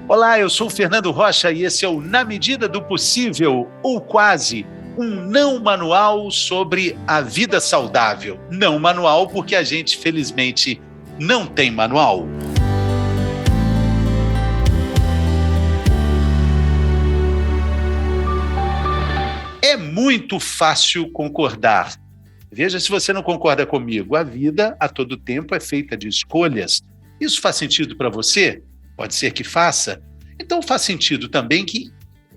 Olá, eu sou o Fernando Rocha e esse é o Na Medida do Possível, ou quase, um não manual sobre a vida saudável. Não manual porque a gente, felizmente, não tem manual. É muito fácil concordar. Veja se você não concorda comigo. A vida, a todo tempo, é feita de escolhas. Isso faz sentido para você? Pode ser que faça. Então faz sentido também que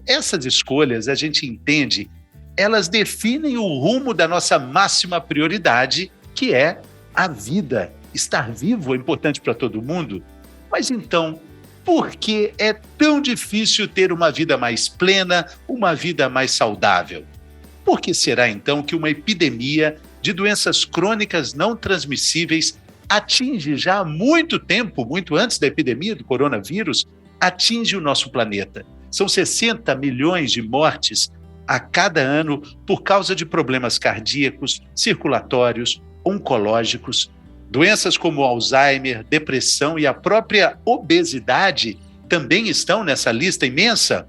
essas escolhas, a gente entende, elas definem o rumo da nossa máxima prioridade, que é a vida. Estar vivo é importante para todo mundo. Mas então, por que é tão difícil ter uma vida mais plena, uma vida mais saudável? Por que será então que uma epidemia de doenças crônicas não transmissíveis atinge já há muito tempo, muito antes da epidemia do coronavírus, atinge o nosso planeta? São 60 milhões de mortes a cada ano por causa de problemas cardíacos, circulatórios, oncológicos, doenças como Alzheimer, depressão e a própria obesidade também estão nessa lista imensa.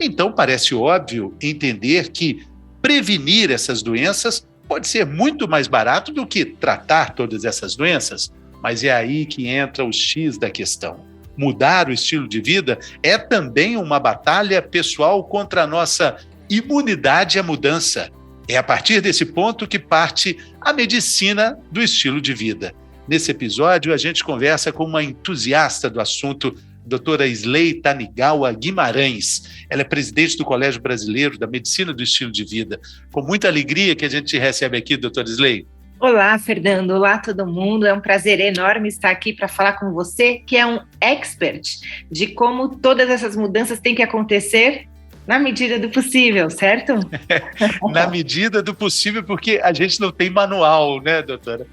Então parece óbvio entender que prevenir essas doenças pode ser muito mais barato do que tratar todas essas doenças, mas é aí que entra o X da questão. Mudar o estilo de vida é também uma batalha pessoal contra a nossa imunidade à mudança. É a partir desse ponto que parte a medicina do estilo de vida. Nesse episódio, a gente conversa com uma entusiasta do assunto, doutora Isley Tanigawa Guimarães. Ela é presidente do Colégio Brasileiro da Medicina do Estilo de Vida. Com muita alegria que a gente te recebe aqui, doutora Isley. Olá, Fernando. Olá, todo mundo. É um prazer enorme estar aqui para falar com você, que é um expert de como todas essas mudanças têm que acontecer na medida do possível, certo? Na medida do possível, porque a gente não tem manual, né, doutora?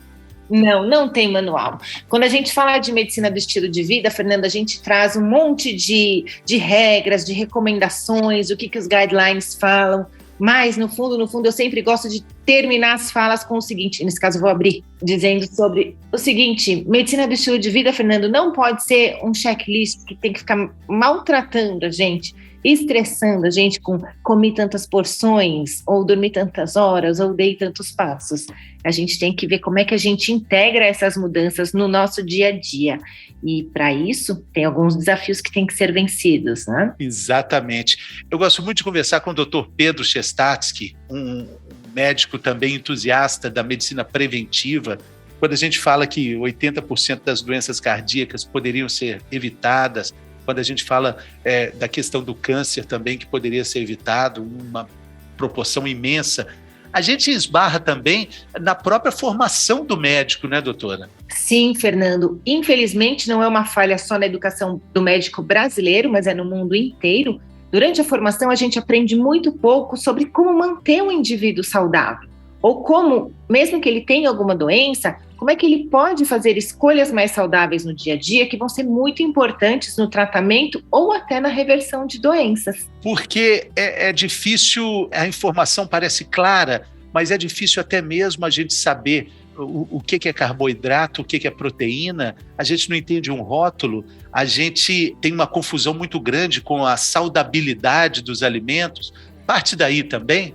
Não tem manual. Quando a gente fala de medicina do estilo de vida, Fernanda, a gente traz um monte de regras, de recomendações, o que os guidelines falam, mas no fundo, eu sempre gosto de terminar as falas com o seguinte, nesse caso eu vou abrir, dizendo sobre o seguinte: medicina do estilo de vida, Fernando, não pode ser um checklist que tem que ficar maltratando a gente, estressando a gente com comer tantas porções, ou dormir tantas horas, ou dei tantos passos. A gente tem que ver como é que a gente integra essas mudanças no nosso dia a dia. E para isso, tem alguns desafios que têm que ser vencidos, né? Exatamente. Eu gosto muito de conversar com o Dr. Pedro Chestatsky, um médico também entusiasta da medicina preventiva. Quando a gente fala que 80% das doenças cardíacas poderiam ser evitadas, quando a gente fala da questão do câncer também, que poderia ser evitado, uma proporção imensa, a gente esbarra também na própria formação do médico, né, doutora? Sim, Fernando. Infelizmente, não é uma falha só na educação do médico brasileiro, mas é no mundo inteiro. Durante a formação, a gente aprende muito pouco sobre como manter um indivíduo saudável. Ou como, mesmo que ele tenha alguma doença, como é que ele pode fazer escolhas mais saudáveis no dia a dia que vão ser muito importantes no tratamento ou até na reversão de doenças. Porque é difícil, a informação parece clara, mas é difícil até mesmo a gente saber o que é carboidrato, o que é proteína. A gente não entende um rótulo, a gente tem uma confusão muito grande com a saudabilidade dos alimentos. Parte daí também?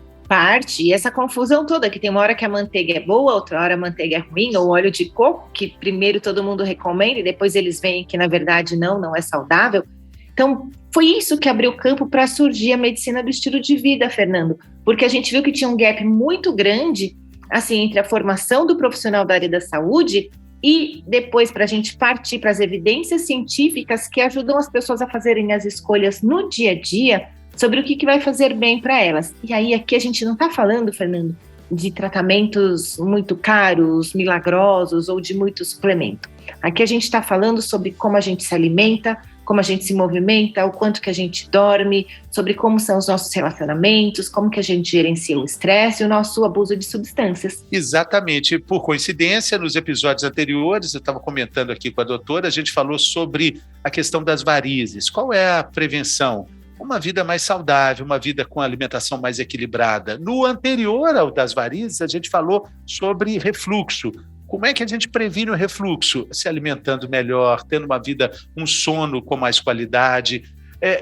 E essa confusão toda, que tem uma hora que a manteiga é boa, outra hora a manteiga é ruim, ou óleo de coco, que primeiro todo mundo recomenda e depois eles veem que na verdade não é saudável. Então foi isso que abriu campo para surgir a medicina do estilo de vida, Fernando, porque a gente viu que tinha um gap muito grande assim, entre a formação do profissional da área da saúde e depois para a gente partir para as evidências científicas que ajudam as pessoas a fazerem as escolhas no dia a dia sobre o que vai fazer bem para elas. E aí aqui a gente não está falando, Fernando, de tratamentos muito caros, milagrosos ou de muito suplemento. Aqui a gente está falando sobre como a gente se alimenta, como a gente se movimenta, o quanto que a gente dorme, sobre como são os nossos relacionamentos, como que a gente gerencia o estresse e o nosso abuso de substâncias. Exatamente. Por coincidência, nos episódios anteriores, eu estava comentando aqui com a doutora, a gente falou sobre a questão das varizes. Qual é a prevenção? Uma vida mais saudável, uma vida com alimentação mais equilibrada. No anterior ao das varizes, a gente falou sobre refluxo. Como é que a gente previne o refluxo? Se alimentando melhor, tendo uma vida, um sono com mais qualidade.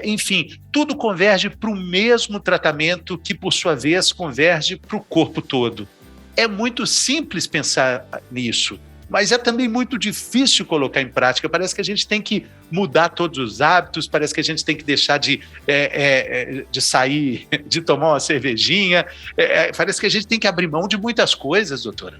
Enfim, tudo converge para o mesmo tratamento que, por sua vez, converge para o corpo todo. É muito simples pensar nisso, mas é também muito difícil colocar em prática. Parece que a gente tem que mudar todos os hábitos, parece que a gente tem que deixar de sair, de tomar uma cervejinha, parece que a gente tem que abrir mão de muitas coisas, doutora.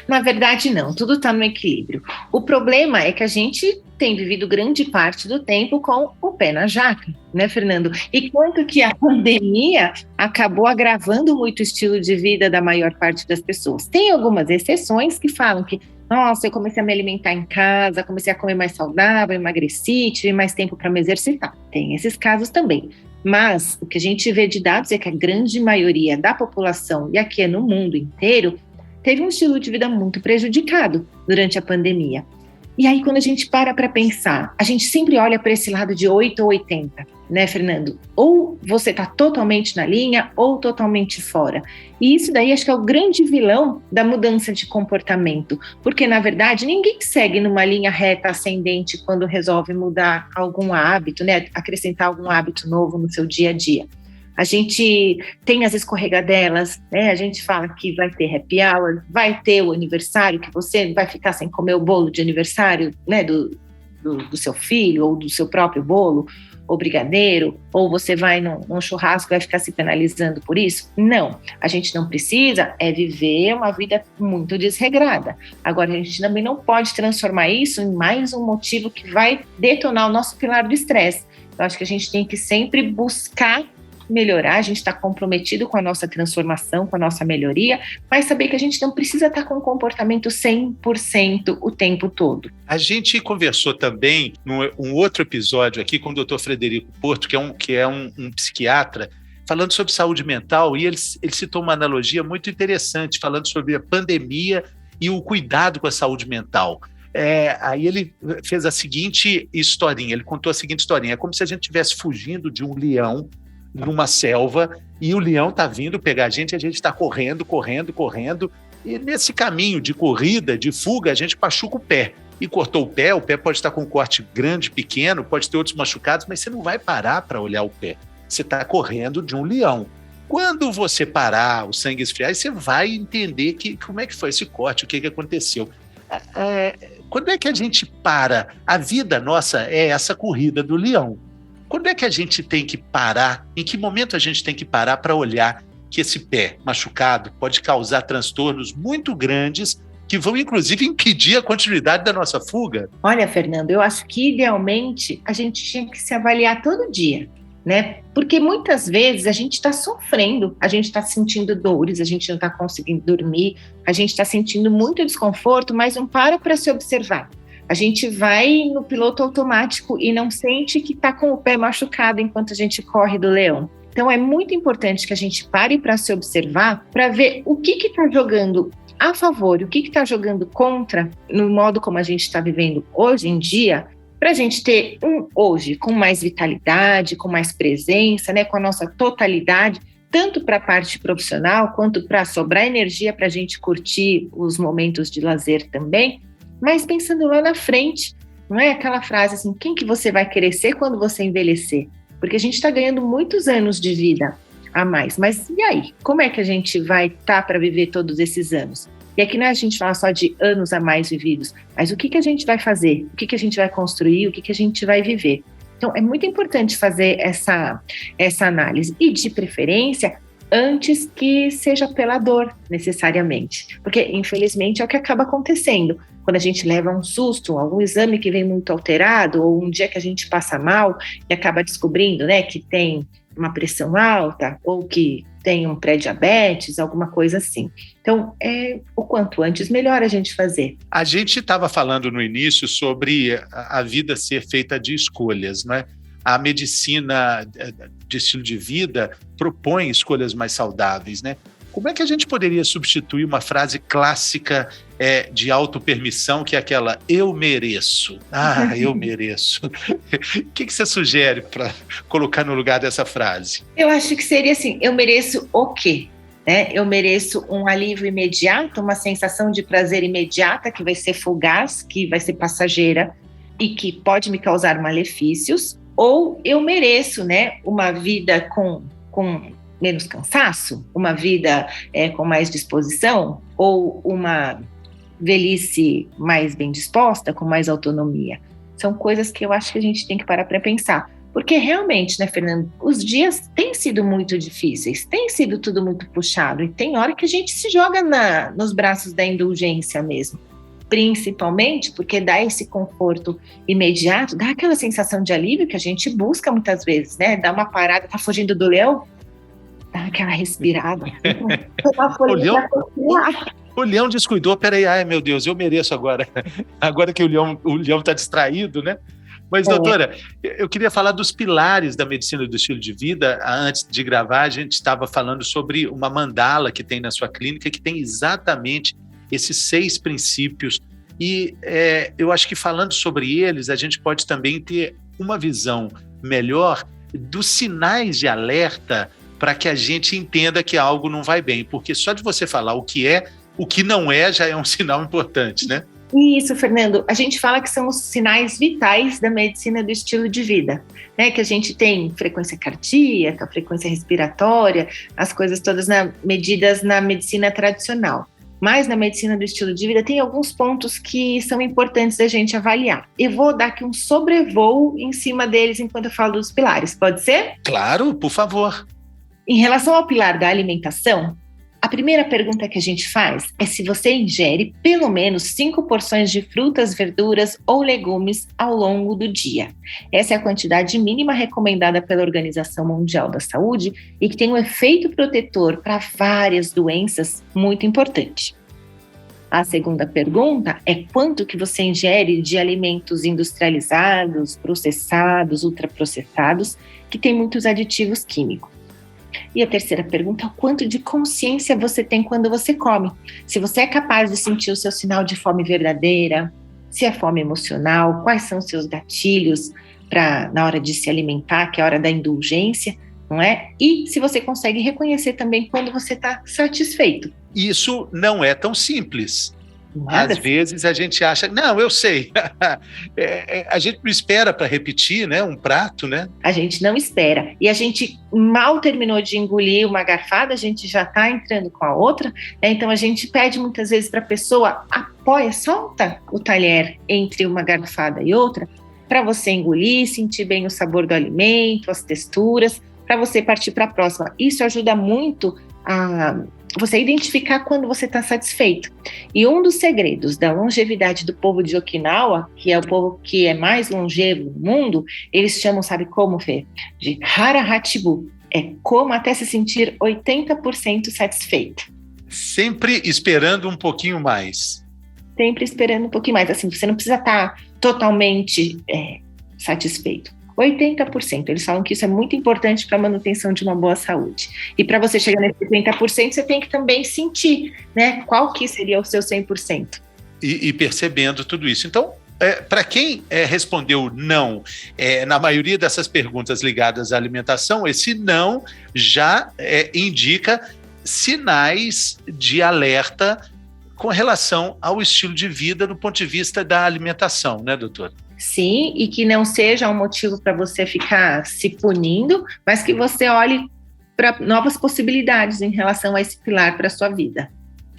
Na verdade, não, tudo está no equilíbrio. O problema é que a gente tem vivido grande parte do tempo com o pé na jaca, né, Fernando? E quanto que a pandemia acabou agravando muito o estilo de vida da maior parte das pessoas. Tem algumas exceções que falam que nossa, eu comecei a me alimentar em casa, comecei a comer mais saudável, emagreci, tive mais tempo para me exercitar. Tem esses casos também. Mas o que a gente vê de dados é que a grande maioria da população, e aqui é no mundo inteiro, teve um estilo de vida muito prejudicado durante a pandemia. E aí, quando a gente para pensar, a gente sempre olha para esse lado de 8 ou 80, né, Fernando? Ou você está totalmente na linha ou totalmente fora. E isso daí acho que é o grande vilão da mudança de comportamento, porque, na verdade, ninguém segue numa linha reta ascendente quando resolve mudar algum hábito, né, acrescentar algum hábito novo no seu dia a dia. A gente tem as escorregadelas, né? A gente fala que vai ter happy hour, vai ter o aniversário, que você vai ficar sem comer o bolo de aniversário, né, do seu filho ou do seu próprio bolo, ou brigadeiro, ou você vai num churrasco e vai ficar se penalizando por isso. Não, a gente não precisa viver uma vida muito desregrada. Agora, a gente também não pode transformar isso em mais um motivo que vai detonar o nosso pilar do estresse. Eu acho que a gente tem que sempre buscar melhorar, a gente está comprometido com a nossa transformação, com a nossa melhoria, mas saber que a gente não precisa estar com um comportamento 100% o tempo todo. A gente conversou também num outro episódio aqui com o Dr. Frederico Porto, que é um psiquiatra, falando sobre saúde mental, e ele citou uma analogia muito interessante, falando sobre a pandemia e o cuidado com a saúde mental. Aí ele fez a seguinte historinha, ele contou a seguinte historinha: é como se a gente estivesse fugindo de um leão numa selva, e o leão está vindo pegar a gente está correndo, e nesse caminho de corrida, de fuga, a gente machuca o pé. E cortou o pé pode estar com um corte grande, pequeno, pode ter outros machucados, mas você não vai parar para olhar o pé. Você está correndo de um leão. Quando você parar, o sangue esfriar, você vai entender como é que foi esse corte, o que aconteceu. Quando é que a gente para? A vida nossa é essa corrida do leão. Quando é que a gente tem que parar? Em que momento a gente tem que parar para olhar que esse pé machucado pode causar transtornos muito grandes que vão, inclusive, impedir a continuidade da nossa fuga? Olha, Fernando, eu acho que, idealmente, a gente tinha que se avaliar todo dia, né? Porque muitas vezes a gente está sofrendo, a gente está sentindo dores, a gente não está conseguindo dormir, a gente está sentindo muito desconforto, mas não para se observar. A gente vai no piloto automático e não sente que está com o pé machucado enquanto a gente corre do leão. Então, é muito importante que a gente pare para se observar, para ver o que está jogando a favor e o que está jogando contra no modo como a gente está vivendo hoje em dia, para a gente ter hoje com mais vitalidade, com mais presença, né, com a nossa totalidade, tanto para a parte profissional quanto para sobrar energia para a gente curtir os momentos de lazer também. Mas pensando lá na frente, não é aquela frase assim, quem que você vai querer ser quando você envelhecer? Porque a gente está ganhando muitos anos de vida a mais. Mas e aí? Como é que a gente vai estar para viver todos esses anos? E aqui não é a gente falar só de anos a mais vividos, mas o que a gente vai fazer? O que a gente vai construir? O que a gente vai viver? Então, é muito importante fazer essa análise. E, de preferência, antes que seja pela dor, necessariamente. Porque, infelizmente, é o que acaba acontecendo. Quando a gente leva um susto, algum exame que vem muito alterado, ou um dia que a gente passa mal e acaba descobrindo, né, que tem uma pressão alta, ou que tem um pré-diabetes, alguma coisa assim. Então, o quanto antes, melhor a gente fazer. A gente estava falando no início sobre a vida ser feita de escolhas, né? A medicina de estilo de vida propõe escolhas mais saudáveis, né? Como é que a gente poderia substituir uma frase clássica de autopermissão, que é aquela eu mereço? Eu mereço. O que você sugere para colocar no lugar dessa frase? Eu acho que seria assim, eu mereço o quê? né? Eu mereço um alívio imediato, uma sensação de prazer imediata, que vai ser fugaz, que vai ser passageira e que pode me causar malefícios, ou eu mereço, né, uma vida com menos cansaço, uma vida com mais disposição, ou uma velhice mais bem disposta, com mais autonomia. São coisas que eu acho que a gente tem que parar para pensar. Porque realmente, né, Fernando, os dias têm sido muito difíceis, tem sido tudo muito puxado, e tem hora que a gente se joga nos braços da indulgência mesmo. Principalmente porque dá esse conforto imediato, dá aquela sensação de alívio que a gente busca muitas vezes, né? Dá uma parada, tá fugindo do leão, dá aquela respirada. O leão descuidou, peraí, ai meu Deus, eu mereço agora. Agora que o leão está distraído, né? Mas, doutora, eu queria falar dos pilares da medicina do estilo de vida. Antes de gravar, a gente estava falando sobre uma mandala que tem na sua clínica, que tem exatamente esses 6 princípios. E eu acho que falando sobre eles, a gente pode também ter uma visão melhor dos sinais de alerta para que a gente entenda que algo não vai bem. Porque só de você falar o que não é, já é um sinal importante, né? Isso, Fernando. A gente fala que são os sinais vitais da medicina do estilo de vida, né? Que a gente tem frequência cardíaca, frequência respiratória, as coisas todas medidas na medicina tradicional. Mas na medicina do estilo de vida tem alguns pontos que são importantes da gente avaliar. Eu vou dar aqui um sobrevoo em cima deles enquanto eu falo dos pilares, pode ser? Claro, por favor. Em relação ao pilar da alimentação, a primeira pergunta que a gente faz é se você ingere pelo menos 5 porções de frutas, verduras ou legumes ao longo do dia. Essa é a quantidade mínima recomendada pela Organização Mundial da Saúde e que tem um efeito protetor para várias doenças muito importante. A segunda pergunta é quanto que você ingere de alimentos industrializados, processados, ultraprocessados, que tem muitos aditivos químicos. E a terceira pergunta é o quanto de consciência você tem quando você come. Se você é capaz de sentir o seu sinal de fome verdadeira, se é fome emocional, quais são os seus gatilhos na hora de se alimentar, que é a hora da indulgência, não é? E se você consegue reconhecer também quando você está satisfeito. Isso não é tão simples. Às vezes a gente acha, não, eu sei, a gente não espera para repetir, né, um prato, né? A gente não espera, e a gente mal terminou de engolir uma garfada, a gente já está entrando com a outra, né? Então a gente pede muitas vezes para a pessoa, solta o talher entre uma garfada e outra, para você engolir, sentir bem o sabor do alimento, as texturas, para você partir para a próxima. Isso ajuda muito a você identificar quando você está satisfeito. E um dos segredos da longevidade do povo de Okinawa, que é o povo que é mais longevo no mundo, eles chamam, sabe como, Fê? De Hara Hachibu. É como até se sentir 80% satisfeito. Sempre esperando um pouquinho mais. Sempre esperando um pouquinho mais. Assim, você não precisa estar totalmente satisfeito. 80%. Eles falam que isso é muito importante para a manutenção de uma boa saúde. E para você chegar nesse 80%, você tem que também sentir, né, qual que seria o seu 100%. E percebendo tudo isso. Então, para quem respondeu não, na maioria dessas perguntas ligadas à alimentação, esse não já indica sinais de alerta com relação ao estilo de vida do ponto de vista da alimentação, né, doutora? Sim, e que não seja um motivo para você ficar se punindo, mas que você olhe para novas possibilidades em relação a esse pilar para a sua vida.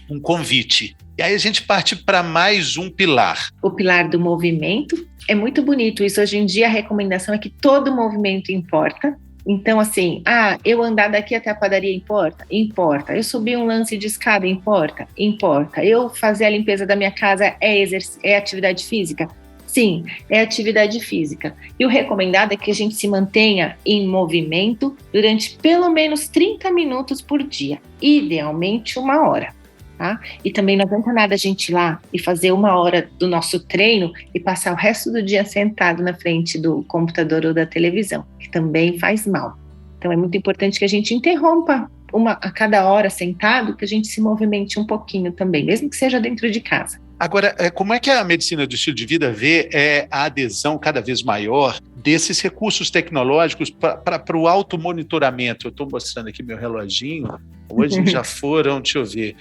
Um convite. E aí a gente parte para mais um pilar. O pilar do movimento. É muito bonito isso. Hoje em dia a recomendação é que todo movimento importa. Então, assim, eu andar daqui até a padaria importa? Importa. Eu subir um lance de escada importa? Importa. Eu fazer a limpeza da minha casa é atividade física? Sim, é atividade física. E o recomendado é que a gente se mantenha em movimento durante pelo menos 30 minutos por dia, idealmente 1 hora. Tá? E também não adianta nada a gente ir lá e fazer 1 hora do nosso treino e passar o resto do dia sentado na frente do computador ou da televisão, que também faz mal. Então é muito importante que a gente interrompa a cada hora sentado, que a gente se movimente um pouquinho também, mesmo que seja dentro de casa. Agora, como é que a medicina do estilo de vida vê a adesão cada vez maior desses recursos tecnológicos para o automonitoramento? Eu estou mostrando aqui meu reloginho, hoje já foram, deixa eu ver,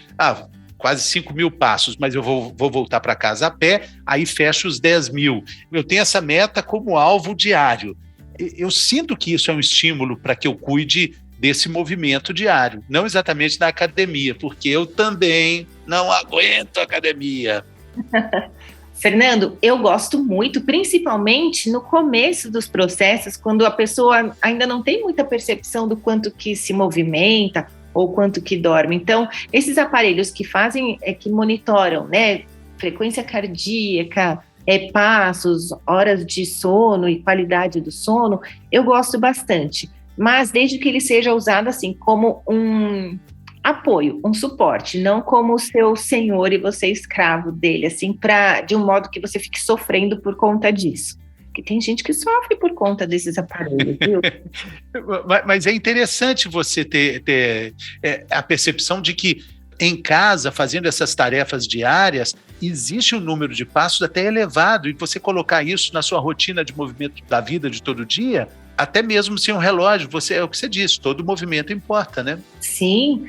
quase 5.000 passos, mas eu vou voltar para casa a pé, aí fecho os 10.000. Eu tenho essa meta como alvo diário. Eu sinto que isso é um estímulo para que eu cuide desse movimento diário, não exatamente na academia, porque eu também não aguento academia. Fernando, eu gosto muito, principalmente no começo dos processos, quando a pessoa ainda não tem muita percepção do quanto que se movimenta ou quanto que dorme. Então, esses aparelhos que fazem, que monitoram, né, frequência cardíaca, passos, horas de sono e qualidade do sono, eu gosto bastante. Mas desde que ele seja usado assim como um apoio, um suporte, não como o seu senhor e você escravo dele, assim, de um modo que você fique sofrendo por conta disso. Porque tem gente que sofre por conta desses aparelhos, viu? Mas é interessante você ter a percepção de que em casa, fazendo essas tarefas diárias, existe um número de passos até elevado, e você colocar isso na sua rotina de movimento da vida de todo dia, até mesmo sem um relógio, é o que você disse, todo movimento importa, né? Sim,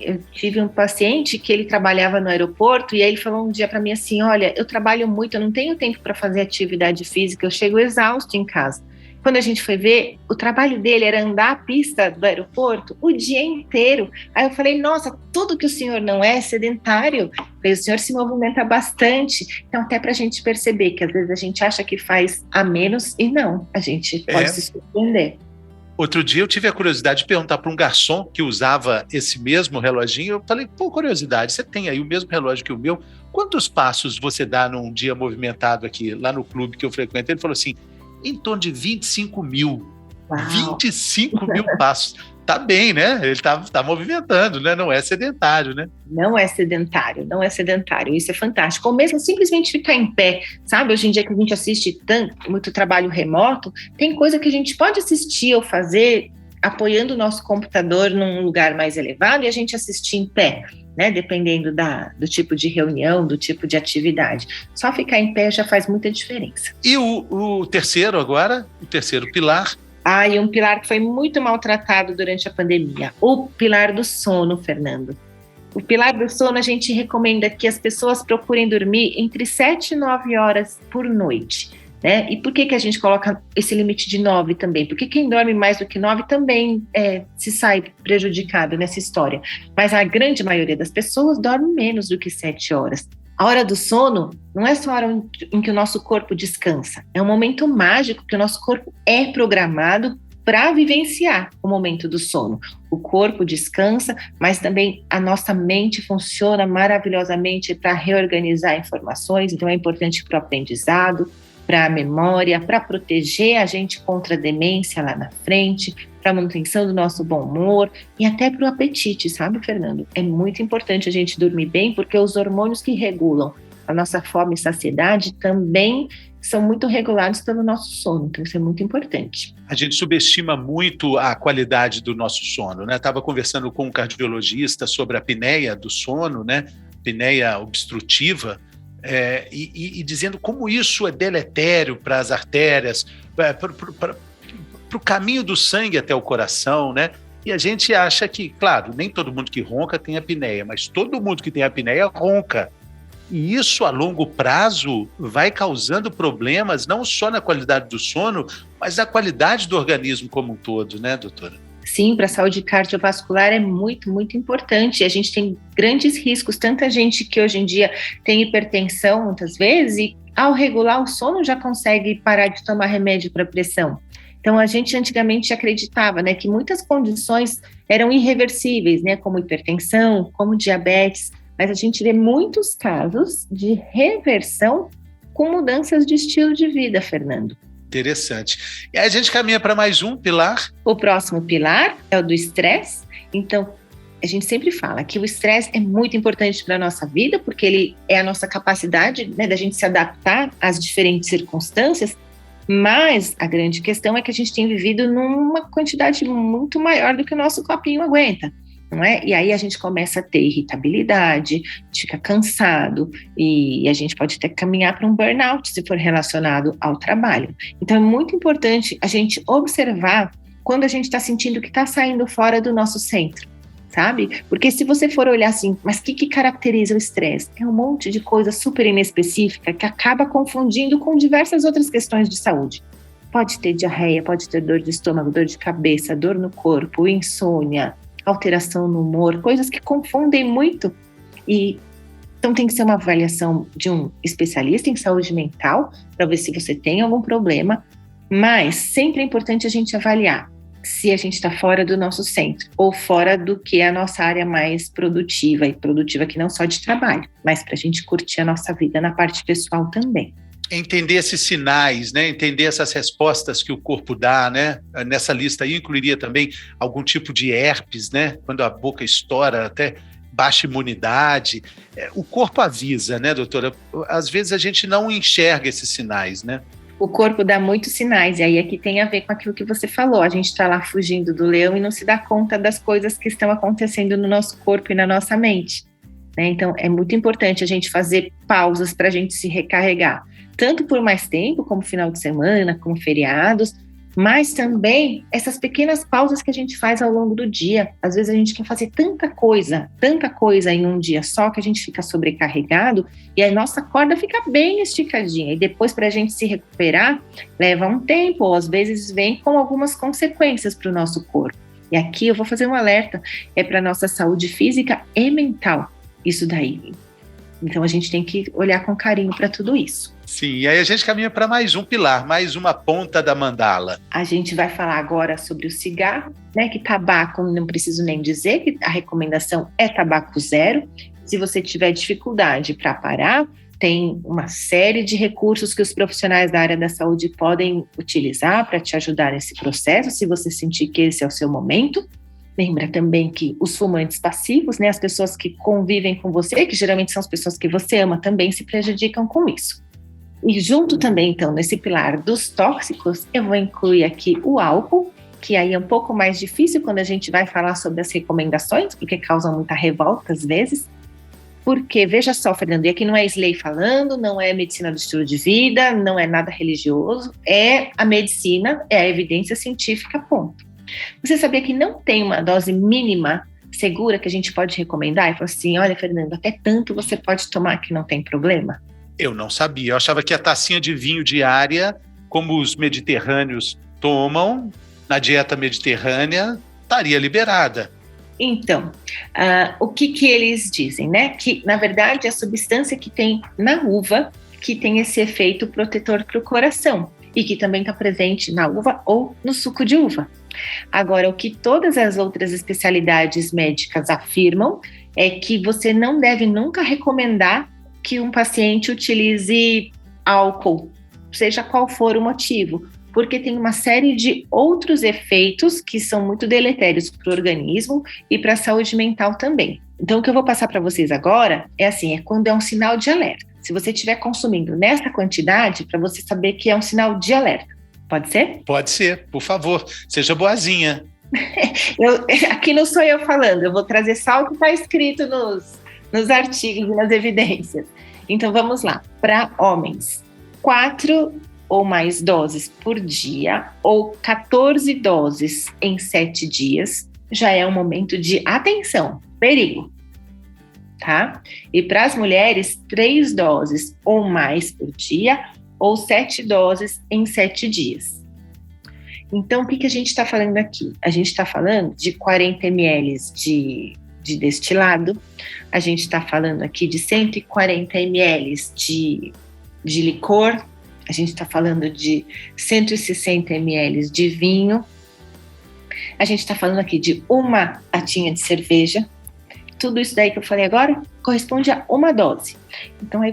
eu tive um paciente que ele trabalhava no aeroporto e aí ele falou um dia para mim assim, olha, eu trabalho muito, eu não tenho tempo para fazer atividade física, eu chego exausto em casa. Quando a gente foi ver, o trabalho dele era andar a pista do aeroporto o dia inteiro. Aí eu falei, nossa, tudo que o senhor não é sedentário. O senhor se movimenta bastante. Então, até para a gente perceber que às vezes a gente acha que faz a menos e não, a gente pode se surpreender. Outro dia eu tive a curiosidade de perguntar para um garçom que usava esse mesmo reloginho. Eu falei, curiosidade, você tem aí o mesmo relógio que o meu, quantos passos você dá num dia movimentado aqui, lá no clube que eu frequento? Ele falou assim, em torno de 25.000. Uau. 25.000 passos. Tá bem, né? Ele tá movimentando, né? Não é sedentário, né? Não é sedentário. Isso é fantástico. Ou mesmo simplesmente ficar em pé, sabe? Hoje em dia que a gente assiste muito trabalho remoto, tem coisa que a gente pode assistir ou fazer apoiando o nosso computador num lugar mais elevado e a gente assistir em pé, né? Dependendo do tipo de reunião, do tipo de atividade. Só ficar em pé já faz muita diferença. E o terceiro agora, o terceiro pilar? E um pilar que foi muito maltratado durante a pandemia, o pilar do sono, Fernando. O pilar do sono, a gente recomenda que as pessoas procurem dormir entre 7 e 9 horas por noite, né? E por que a gente coloca esse limite de 9 também? Porque quem dorme mais do que 9 também se sai prejudicado nessa história. Mas a grande maioria das pessoas dorme menos do que 7 horas. A hora do sono não é só a hora em que o nosso corpo descansa, é um momento mágico que o nosso corpo é programado para vivenciar o momento do sono. O corpo descansa, mas também a nossa mente funciona maravilhosamente para reorganizar informações, então é importante para o aprendizado, para a memória, para proteger a gente contra a demência lá na frente, para a manutenção do nosso bom humor e até para o apetite, sabe, Fernando? É muito importante a gente dormir bem, porque os hormônios que regulam a nossa fome e saciedade também são muito regulados pelo nosso sono, então isso é muito importante. A gente subestima muito a qualidade do nosso sono, né? Estava conversando com um cardiologista sobre a apneia do sono, né? Apneia obstrutiva, e dizendo como isso é deletério para as artérias, para o caminho do sangue até o coração, né? E a gente acha que, claro, nem todo mundo que ronca tem apneia, mas todo mundo que tem apneia ronca. E isso, a longo prazo, vai causando problemas não só na qualidade do sono, mas na qualidade do organismo como um todo, né, doutora? Sim, para a saúde cardiovascular é muito, muito importante. A gente tem grandes riscos, tanta gente que hoje em dia tem hipertensão muitas vezes e ao regular o sono já consegue parar de tomar remédio para pressão. Então a gente antigamente acreditava, né, que muitas condições eram irreversíveis, né, como hipertensão, como diabetes, mas a gente vê muitos casos de reversão com mudanças de estilo de vida, Fernando. Interessante. E aí a gente caminha para mais um pilar. O próximo pilar é o do estresse. Então, a gente sempre fala que o estresse é muito importante para a nossa vida, porque ele é a nossa capacidade, né, da gente se adaptar às diferentes circunstâncias, mas a grande questão é que a gente tem vivido numa quantidade muito maior do que o nosso copinho aguenta. não é? E aí a gente começa a ter irritabilidade, fica cansado e a gente pode até caminhar para um burnout se for relacionado ao trabalho. Então é muito importante a gente observar quando a gente está sentindo que está saindo fora do nosso centro, sabe? Porque se você for olhar assim, mas o que caracteriza o estresse? É um monte de coisa super inespecífica que acaba confundindo com diversas outras questões de saúde. Pode ter diarreia, pode ter dor de estômago, dor de cabeça, dor no corpo, insônia, alteração no humor, coisas que confundem muito. E então tem que ser uma avaliação de um especialista em saúde mental para ver se você tem algum problema, mas sempre é importante a gente avaliar se a gente está fora do nosso centro ou fora do que é a nossa área mais produtiva, e produtiva que não só de trabalho, mas para a gente curtir a nossa vida na parte pessoal também. Entender esses sinais, né? Entender essas respostas que o corpo dá, né? Nessa lista aí incluiria também algum tipo de herpes, né? Quando a boca estoura, até baixa imunidade. O corpo avisa, né, doutora? Às vezes a gente não enxerga esses sinais, né? O corpo dá muitos sinais, e aí aqui tem a ver com aquilo que você falou. A gente está lá fugindo do leão e não se dá conta das coisas que estão acontecendo no nosso corpo e na nossa mente, né? Então é muito importante a gente fazer pausas para a gente se recarregar, tanto por mais tempo, como final de semana, como feriados, mas também essas pequenas pausas que a gente faz ao longo do dia. Às vezes a gente quer fazer tanta coisa em um dia só, que a gente fica sobrecarregado e a nossa corda fica bem esticadinha. E depois, para a gente se recuperar, leva um tempo, ou às vezes vem com algumas consequências para o nosso corpo. E aqui eu vou fazer um alerta, é para a nossa saúde física e mental, isso daí. Então a gente tem que olhar com carinho para tudo isso. Sim, e aí a gente caminha para mais um pilar, mais uma ponta da mandala. A gente vai falar agora sobre o cigarro, né? Que tabaco, não preciso nem dizer, que a recomendação é tabaco zero. Se você tiver dificuldade para parar, tem uma série de recursos que os profissionais da área da saúde podem utilizar para te ajudar nesse processo, se você sentir que esse é o seu momento. Lembra também que os fumantes passivos, né, as pessoas que convivem com você, que geralmente são as pessoas que você ama, também se prejudicam com isso. E junto também, então, nesse pilar dos tóxicos, eu vou incluir aqui o álcool, que aí é um pouco mais difícil quando a gente vai falar sobre as recomendações, porque causam muita revolta às vezes. Porque, veja só, Fernando, e aqui não é Slay falando, não é medicina do estilo de vida, não é nada religioso, é a medicina, é a evidência científica, ponto. Você sabia que não tem uma dose mínima segura que a gente pode recomendar? E falar assim, olha, Fernando, até tanto você pode tomar que não tem problema? Eu não sabia, eu achava que a tacinha de vinho diária, como os mediterrâneos tomam, na dieta mediterrânea, estaria liberada. Então, o que eles dizem, né? Que, na verdade, a substância que tem na uva, que tem esse efeito protetor para o coração, e que também está presente na uva ou no suco de uva. Agora, o que todas as outras especialidades médicas afirmam é que você não deve nunca recomendar que um paciente utilize álcool, seja qual for o motivo, porque tem uma série de outros efeitos que são muito deletérios para o organismo e para a saúde mental também. Então, o que eu vou passar para vocês agora é assim, é quando é um sinal de alerta. Se você estiver consumindo nessa quantidade, para você saber que é um sinal de alerta. Pode ser? Pode ser, por favor, seja boazinha. Aqui não sou eu falando, eu vou trazer só o que está escrito nos artigos e nas evidências. Então vamos lá, para homens, 4 ou mais doses por dia, ou 14 doses em 7 dias, já é um momento de atenção, perigo, tá? E para as mulheres, 3 doses ou mais por dia, ou 7 doses em 7 dias. Então, o que a gente está falando aqui? A gente está falando de 40 ml de destilado, a gente está falando aqui de 140 ml de licor, a gente está falando de 160 ml de vinho, a gente está falando aqui de uma latinha de cerveja. Tudo isso daí que eu falei agora corresponde a uma dose. Então, aí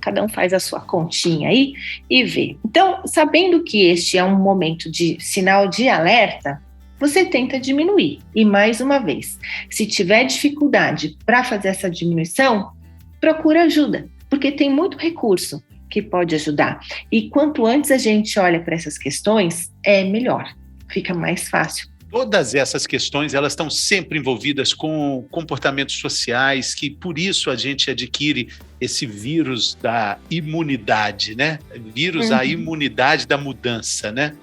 cada um faz a sua continha aí e vê. Então, sabendo que este é um momento de sinal de alerta, você tenta diminuir. E mais uma vez, se tiver dificuldade para fazer essa diminuição, procura ajuda, porque tem muito recurso que pode ajudar. E quanto antes a gente olha para essas questões, é melhor, fica mais fácil Todas essas questões, elas estão sempre envolvidas com comportamentos sociais, que por isso a gente adquire esse vírus da imunidade, né? Vírus da imunidade da mudança, né?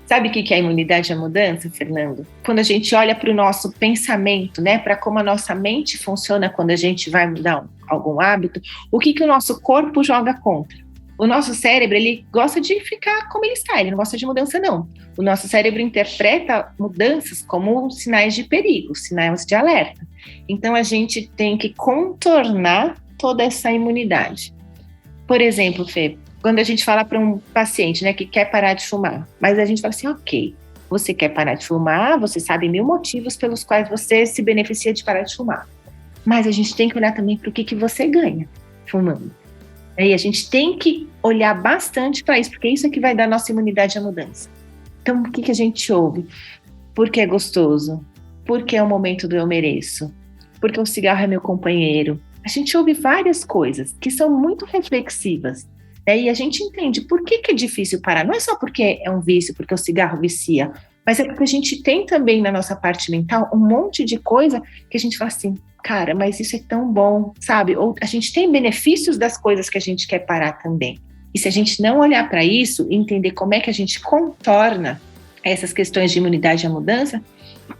Sabe o que é a imunidade à mudança, Fernando? Quando a gente olha para o nosso pensamento, né? Para como a nossa mente funciona quando a gente vai mudar algum hábito, o que o nosso corpo joga contra? O nosso cérebro, ele gosta de ficar como ele está, ele não gosta de mudança, não. O nosso cérebro interpreta mudanças como sinais de perigo, sinais de alerta. Então, a gente tem que contornar toda essa imunidade. Por exemplo, Fê, quando a gente fala para um paciente, né, que quer parar de fumar, mas a gente fala assim, ok, você quer parar de fumar, você sabe 1000 motivos pelos quais você se beneficia de parar de fumar. Mas a gente tem que olhar também para o que você ganha fumando. E a gente tem que olhar bastante para isso, porque isso é que vai dar nossa imunidade à mudança. Então, o que a gente ouve? Porque é gostoso, porque é o momento do eu mereço, porque o cigarro é meu companheiro. A gente ouve várias coisas que são muito reflexivas. E a gente entende por que é difícil parar. Não é só porque é um vício, porque o cigarro vicia, mas é porque a gente tem também na nossa parte mental um monte de coisa que a gente fala assim, cara, mas isso é tão bom, sabe? Ou a gente tem benefícios das coisas que a gente quer parar também. E se a gente não olhar para isso e entender como é que a gente contorna essas questões de imunidade à mudança,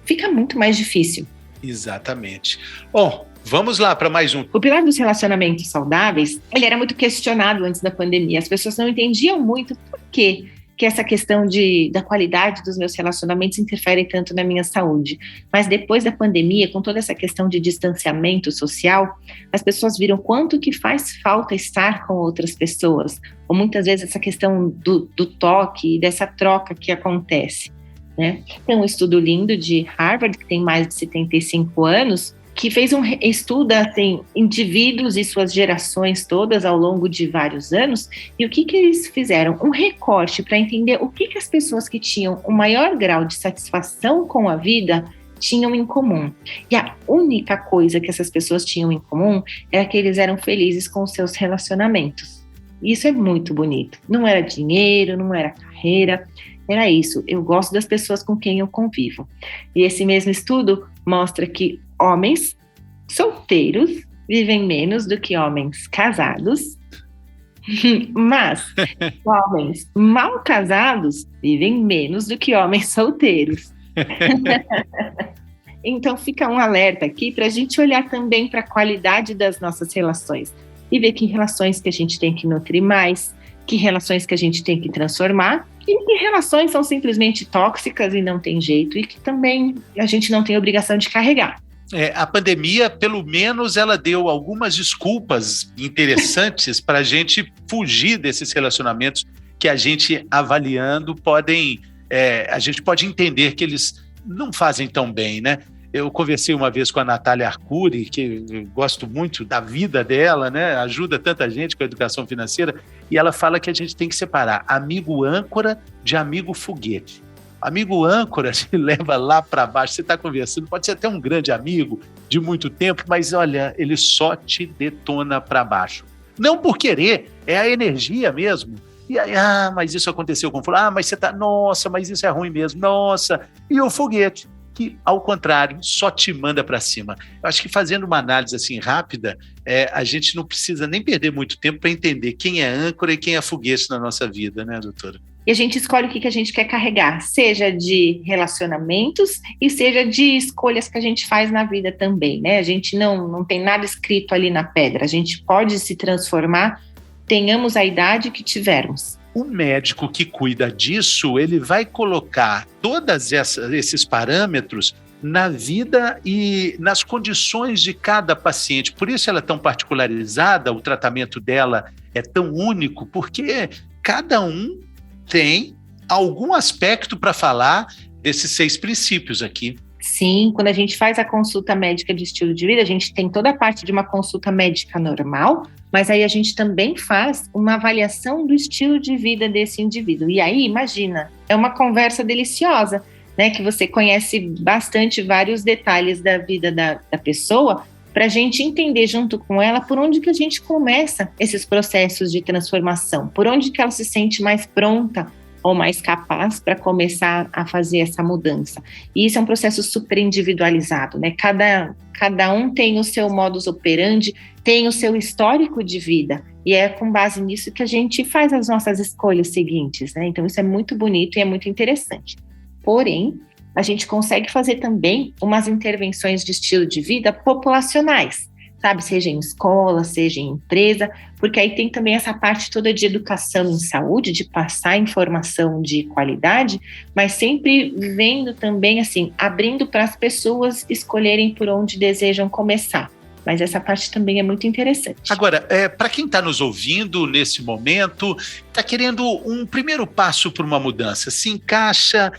fica muito mais difícil. Exatamente. Bom, vamos lá para mais um. O pilar dos relacionamentos saudáveis, ele era muito questionado antes da pandemia. As pessoas não entendiam muito por que essa questão da qualidade dos meus relacionamentos interfere tanto na minha saúde. Mas depois da pandemia, com toda essa questão de distanciamento social, as pessoas viram quanto que faz falta estar com outras pessoas. Ou muitas vezes essa questão do toque e dessa troca que acontece, né? Tem um estudo lindo de Harvard, que tem mais de 75 anos, que fez um estudo, assim, indivíduos e suas gerações todas ao longo de vários anos, e o que eles fizeram? Um recorte para entender o que as pessoas que tinham o maior grau de satisfação com a vida tinham em comum. E a única coisa que essas pessoas tinham em comum era que eles eram felizes com os seus relacionamentos. Isso é muito bonito. Não era dinheiro, não era carreira, era isso. Eu gosto das pessoas com quem eu convivo. E esse mesmo estudo mostra que homens solteiros vivem menos do que homens casados, mas homens mal casados vivem menos do que homens solteiros. Então fica um alerta aqui para a gente olhar também para a qualidade das nossas relações e ver que relações que a gente tem que nutrir mais, que relações que a gente tem que transformar e que relações são simplesmente tóxicas e não tem jeito e que também a gente não tem obrigação de carregar. A pandemia, pelo menos, ela deu algumas desculpas interessantes para a gente fugir desses relacionamentos que a gente, avaliando, a gente pode entender que eles não fazem tão bem, né? Eu conversei uma vez com a Natália Arcuri, que eu gosto muito da vida dela, né? Ajuda tanta gente com a educação financeira, e ela fala que a gente tem que separar amigo âncora de amigo foguete. Amigo âncora te leva lá para baixo, você está conversando, pode ser até um grande amigo de muito tempo, mas olha, ele só te detona para baixo. Não por querer, é a energia mesmo. E aí, mas isso aconteceu com fulano, mas você tá, nossa, mas isso é ruim mesmo, nossa. E o foguete, que ao contrário, só te manda para cima. Eu acho que fazendo uma análise assim rápida, a gente não precisa nem perder muito tempo para entender quem é âncora e quem é foguete na nossa vida, né, doutora? E a gente escolhe o que a gente quer carregar, seja de relacionamentos e seja de escolhas que a gente faz na vida também, né? A gente não tem nada escrito ali na pedra, a gente pode se transformar, tenhamos a idade que tivermos. O médico que cuida disso, ele vai colocar todos esses parâmetros na vida e nas condições de cada paciente. Por isso ela é tão particularizada, o tratamento dela é tão único, porque cada um tem algum aspecto para falar desses 6 princípios aqui. Sim, quando a gente faz a consulta médica de estilo de vida, a gente tem toda a parte de uma consulta médica normal, mas aí a gente também faz uma avaliação do estilo de vida desse indivíduo. E aí, imagina, é uma conversa deliciosa, né? Que você conhece bastante vários detalhes da vida da pessoa, para a gente entender junto com ela por onde que a gente começa esses processos de transformação, por onde que ela se sente mais pronta ou mais capaz para começar a fazer essa mudança. E isso é um processo super individualizado, né? Cada um tem o seu modus operandi, tem o seu histórico de vida, e é com base nisso que a gente faz as nossas escolhas seguintes, né? Então isso é muito bonito e é muito interessante. Porém, a gente consegue fazer também umas intervenções de estilo de vida populacionais, sabe? Seja em escola, seja em empresa, porque aí tem também essa parte toda de educação em saúde, de passar informação de qualidade, mas sempre vendo também, assim, abrindo para as pessoas escolherem por onde desejam começar. Mas essa parte também é muito interessante. Agora, para quem está nos ouvindo nesse momento, está querendo um primeiro passo para uma mudança, se encaixa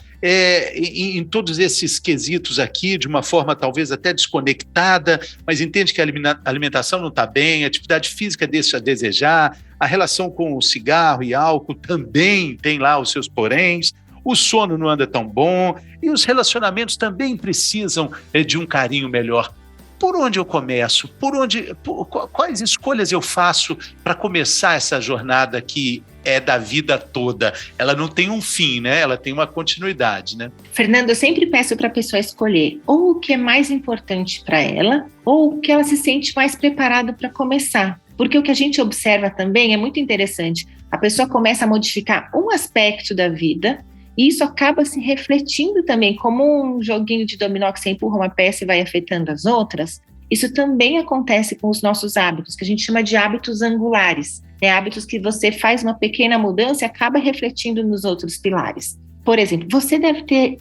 em todos esses quesitos aqui, de uma forma talvez até desconectada, mas entende que a alimentação não está bem, a atividade física deixa a desejar, a relação com o cigarro e álcool também tem lá os seus poréns, o sono não anda tão bom e os relacionamentos também precisam de um carinho melhor. Por onde eu começo? Quais escolhas eu faço para começar essa jornada que é da vida toda? Ela não tem um fim, né? Ela tem uma continuidade, né? Fernando, eu sempre peço para a pessoa escolher ou o que é mais importante para ela, ou o que ela se sente mais preparada para começar. Porque o que a gente observa também é muito interessante. A pessoa começa a modificar um aspecto da vida, e isso acaba se refletindo também, como um joguinho de dominó que você empurra uma peça e vai afetando as outras. Isso também acontece com os nossos hábitos, que a gente chama de hábitos angulares. Hábitos que você faz uma pequena mudança e acaba refletindo nos outros pilares. Por exemplo, você deve ter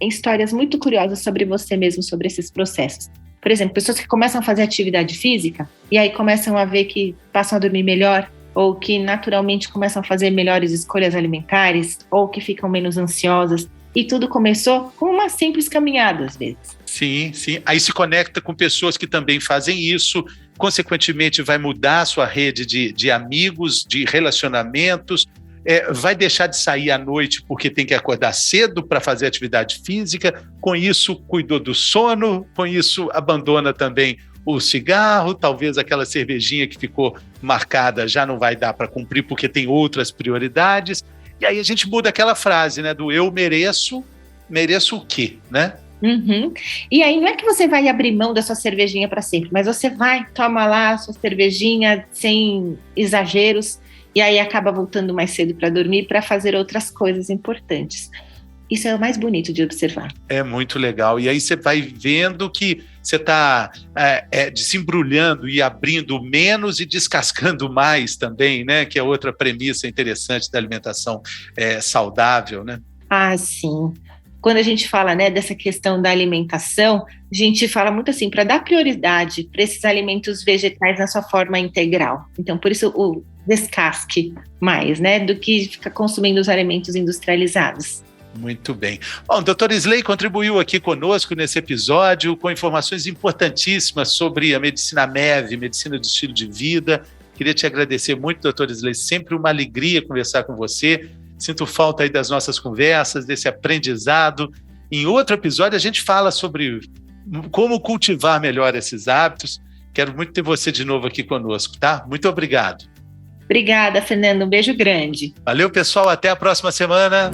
histórias muito curiosas sobre você mesmo, sobre esses processos. Por exemplo, pessoas que começam a fazer atividade física e aí começam a ver que passam a dormir melhor, ou que naturalmente começam a fazer melhores escolhas alimentares, ou que ficam menos ansiosas. E tudo começou com uma simples caminhada, às vezes. Sim, sim. Aí se conecta com pessoas que também fazem isso, consequentemente vai mudar a sua rede de amigos, de relacionamentos, vai deixar de sair à noite porque tem que acordar cedo para fazer atividade física, com isso cuidou do sono, com isso abandona também o cigarro, talvez aquela cervejinha que ficou marcada já não vai dar para cumprir porque tem outras prioridades. E aí a gente muda aquela frase, né, do eu mereço o quê, né? Uhum. E aí não é que você vai abrir mão da sua cervejinha para sempre, mas você vai, toma lá a sua cervejinha sem exageros, e aí acaba voltando mais cedo para dormir para fazer outras coisas importantes. Isso é o mais bonito de observar. É muito legal. E aí você vai vendo que você está desembrulhando e abrindo menos e descascando mais também, né? Que é outra premissa interessante da alimentação saudável, né? Ah, sim. Quando a gente fala, né, dessa questão da alimentação, a gente fala muito assim, para dar prioridade para esses alimentos vegetais na sua forma integral. Então, por isso o descasque mais, né, do que ficar consumindo os alimentos industrializados. Muito bem. Bom, o Dr. Isley contribuiu aqui conosco nesse episódio com informações importantíssimas sobre a medicina MEV, medicina do estilo de vida. Queria te agradecer muito, Dr. Isley, sempre uma alegria conversar com você. Sinto falta aí das nossas conversas, desse aprendizado. Em outro episódio a gente fala sobre como cultivar melhor esses hábitos. Quero muito ter você de novo aqui conosco, tá? Muito obrigado. Obrigada, Fernando. Um beijo grande. Valeu, pessoal. Até a próxima semana.